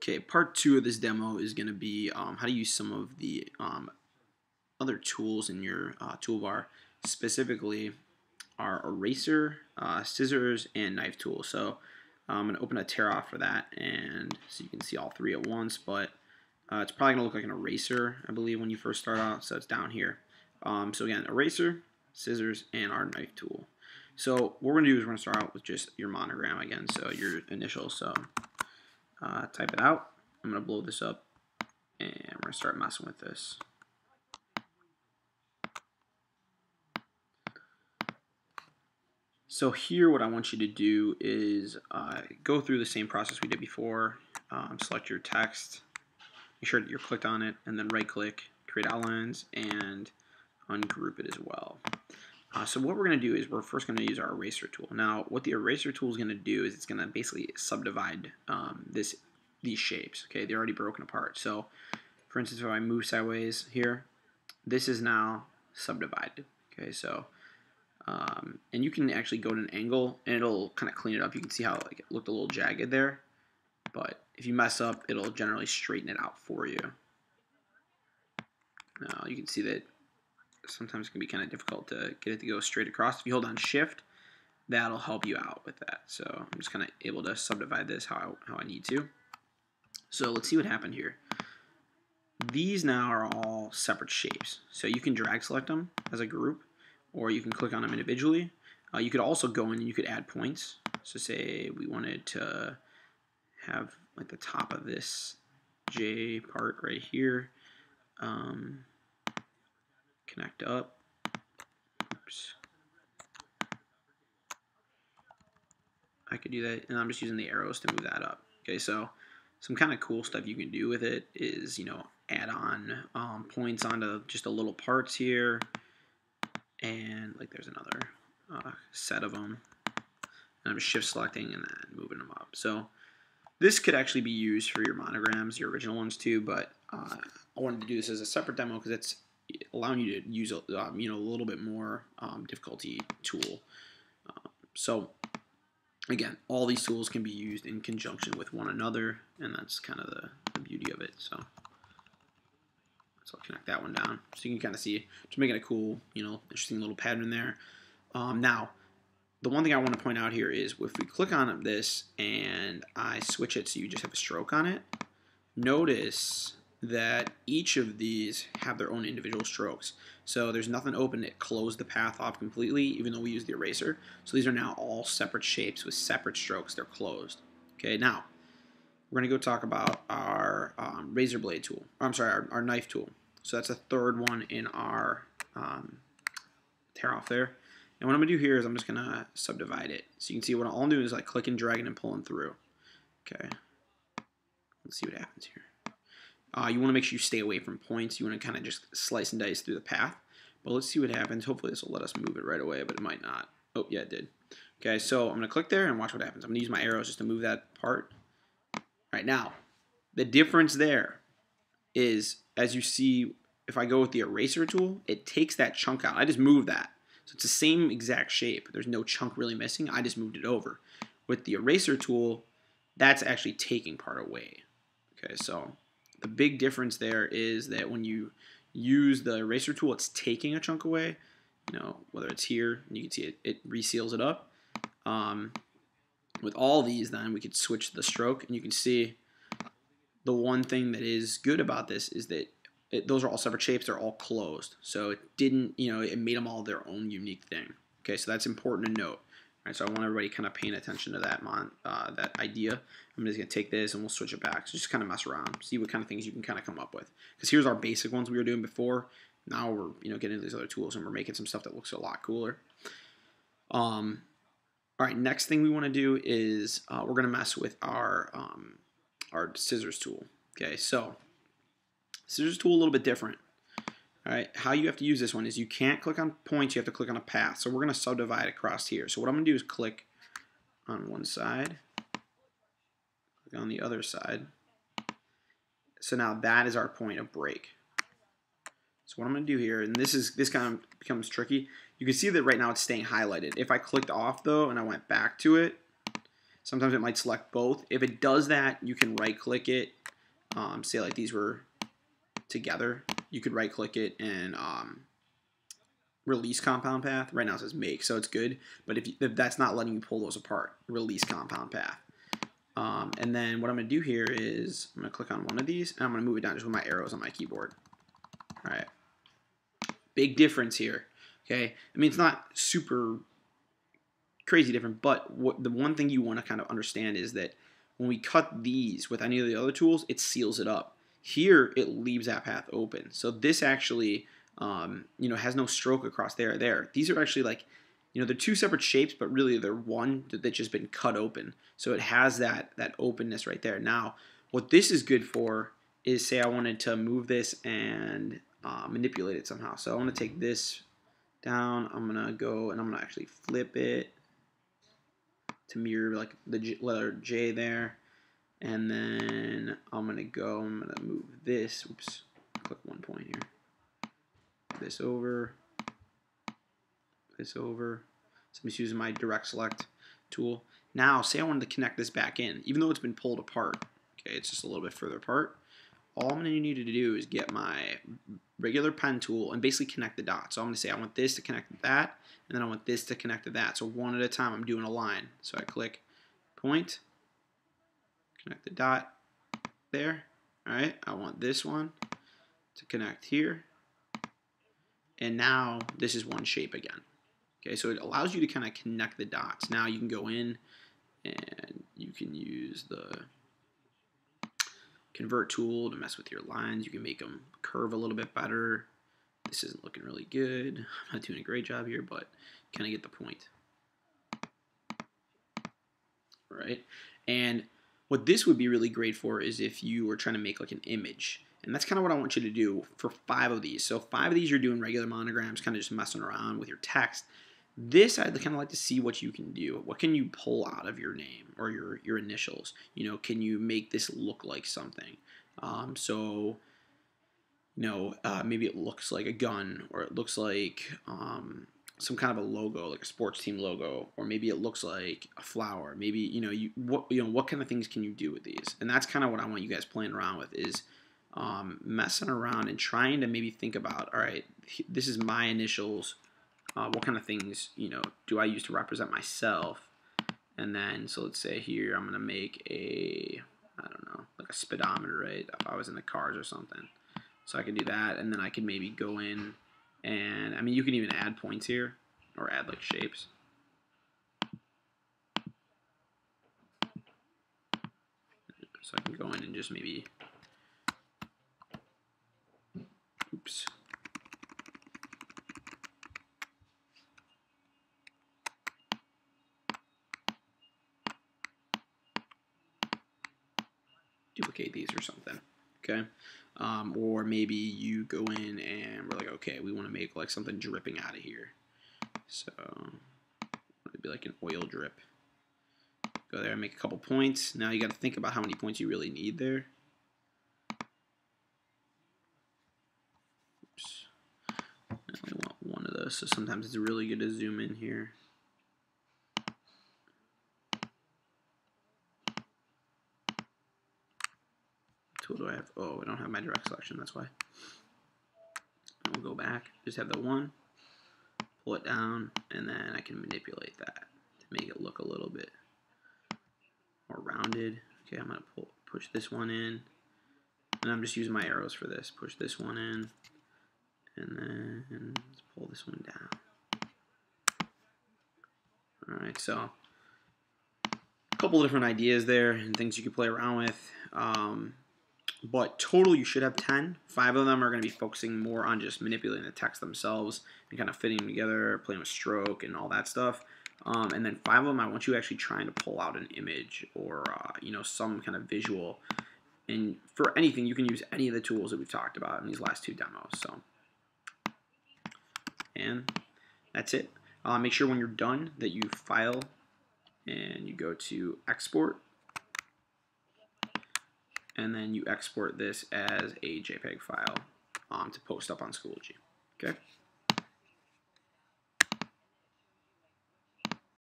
Okay, part 2 of this demo is going to be how to use some of the other tools in your toolbar, specifically our eraser, scissors, and knife tool. So I'm going to open a tear off for that, and so you can see all three at once, but it's probably going to look like an eraser, I believe, when you first start out, so it's down here. So again, eraser, scissors, and our knife tool. So what we're going to do is we're going to start out with just your monogram again, so your initials. So type it out. I'm going to blow this up, and we're going to start messing with this. So here what I want you to do is go through the same process we did before. Select your text, make sure that you're clicked on it, and then right click, create outlines, and ungroup it as well. So what we're going to do is we're first going to use our eraser tool. Now what the eraser tool is going to do is it's going to basically subdivide these shapes. Okay, they're already broken apart. So for instance, if I move sideways here, this is now subdivided. Okay, so and you can actually go to an angle and it'll kind of clean it up. You can see how it looked a little jagged there, but if you mess up, it'll generally straighten it out for you. Now you can see that sometimes it can be kind of difficult to get it to go straight across. If you hold on shift, that'll help you out with that. So I'm just kind of able to subdivide this how I need to. So let's see what happened here. These now are all separate shapes. So you can drag select them as a group, or you can click on them individually. You could also go in and you could add points. So say we wanted to have like the top of this J part right here connect up. Oops. I could do that, and I'm just using the arrows to move that up. Okay, so some kind of cool stuff you can do with it is, you know, add on points onto just the little parts here, and like there's another set of them. And I'm just shift selecting and then moving them up. So this could actually be used for your monograms, your original ones too, but I wanted to do this as a separate demo because it's allowing you to use you know, a little bit more difficulty tool. So again, all these tools can be used in conjunction with one another, and that's kind of the beauty of it. So I'll connect that one down so you can kind of see, just making a cool, you know, interesting little pattern there. Now, the one thing I want to point out here is if we click on this and I switch it so you just have a stroke on it, notice that each of these have their own individual strokes. So there's nothing open that closed the path off completely, even though we use the eraser. So these are now all separate shapes with separate strokes. They're closed. Okay, now we're going to go talk about our razor blade tool. Or, I'm sorry, our knife tool. So that's a third one in our tear off there. And what I'm going to do here is I'm just going to subdivide it. So you can see what I'll do is like clicking, dragging, and pulling through. Okay. Let's see what happens here. You want to make sure you stay away from points. You want to kind of just slice and dice through the path. But let's see what happens. Hopefully this will let us move it right away, but it might not. Oh, yeah, it did. Okay, so I'm going to click there and watch what happens. I'm going to use my arrows just to move that part. All right, now, the difference there is, as you see, if I go with the eraser tool, it takes that chunk out. I just moved that. So it's the same exact shape. There's no chunk really missing. I just moved it over. With the eraser tool, that's actually taking part away. Okay, so the big difference there is that when you use the eraser tool, it's taking a chunk away. You know, whether it's here, and you can see it reseals it up. With all these, then we could switch the stroke, and you can see the one thing that is good about this is that those are all separate shapes. They're all closed. So it didn't, you know, it made them all their own unique thing. Okay, so that's important to note. All right, so I want everybody kind of paying attention to that that idea. I'm just going to take this and we'll switch it back. So just kind of mess around, see what kind of things you can kind of come up with. Because here's our basic ones we were doing before. Now we're, you know, getting into these other tools and we're making some stuff that looks a lot cooler. All right, next thing we want to do is we're going to mess with our scissors tool. Okay, so scissors tool a little bit different. All right, how you have to use this one is you can't click on points, you have to click on a path. So we're going to subdivide across here. So what I'm going to do is click on one side, click on the other side. So now that is our point of break. So what I'm going to do here, and this kind of becomes tricky. You can see that right now it's staying highlighted. If I clicked off though and I went back to it, Sometimes it might select both. If it does that, you can right-click it. Say like these were together. You could right-click it and release compound path. Right now it says make, so it's good. But if that's not letting you pull those apart, release compound path. And then what I'm going to do here is I'm going to click on one of these, and I'm going to move it down just with my arrows on my keyboard. All right. Big difference here. Okay. I mean, it's not super crazy different, but the one thing you want to kind of understand is that when we cut these with any of the other tools, it seals it up. Here, it leaves that path open. So this actually, has no stroke across there. These are actually like, they're two separate shapes, but really they're one that's just been cut open. So it has that openness right there. Now, what this is good for is, say I wanted to move this and manipulate it somehow. So I want to take this down. I'm going to go and I'm going to actually flip it to mirror like the letter J there. And then I'm going to move this. Oops, click one point here. This over. So I'm just using my direct select tool. Now, say I wanted to connect this back in, even though it's been pulled apart. Okay, it's just a little bit further apart. All I'm going to need to do is get my regular pen tool and basically connect the dots. So I'm going to say I want this to connect to that, and then I want this to connect to that. So one at a time, I'm doing a line. So I click point, connect the dot there. All right, I want this one to connect here. And now this is one shape again. Okay, so it allows you to kind of connect the dots. Now you can go in and you can use the convert tool to mess with your lines. You can make them curve a little bit better. This isn't looking really good. I'm not doing a great job here, but kind of get the point. All right, and what this would be really great for is if you were trying to make like an image. And that's kind of what I want you to do for 5 of these. So 5 of these you're doing regular monograms, kind of just messing around with your text. This, I'd kind of like to see what you can do. What can you pull out of your name or your initials? Can you make this look like something? Maybe it looks like a gun, or it looks like some kind of a logo, like a sports team logo, or maybe it looks like a flower. Maybe what kind of things can you do with these? And that's kind of what I want you guys playing around with is messing around and trying to maybe think about, all right, this is my initials. What kind of things, do I use to represent myself? And then, so let's say here, I'm going to make like a speedometer, right? If I was in the cars or something. So I can do that, and then I can maybe go in, and, you can even add points here, or add, like, shapes. So I can go in and just maybe, oops. Duplicate these or something, okay? Or maybe you go in and we're like, okay, we want to make like something dripping out of here. So it'd be like an oil drip. Go there and make a couple points. Now you got to think about how many points you really need there. Oops. I only want one of those, so sometimes it's really good to zoom in here. Tool do I have? Oh, I don't have my direct selection, that's why. We'll go back, just have the one, pull it down, and then I can manipulate that to make it look a little bit more rounded. Okay, I'm going to push this one in, and I'm just using my arrows for this. Push this one in, and then let's pull this one down. Alright, so a couple of different ideas there and things you can play around with. But total, you should have 10. 5 of them are going to be focusing more on just manipulating the text themselves and kind of fitting them together, playing with stroke and all that stuff. And then 5 of them, I want you actually trying to pull out an image or some kind of visual. And for anything, you can use any of the tools that we've talked about in these last 2 demos. So, and that's it. Make sure when you're done that you file and you go to export. And then you export this as a JPEG file to post up on Schoology. Okay?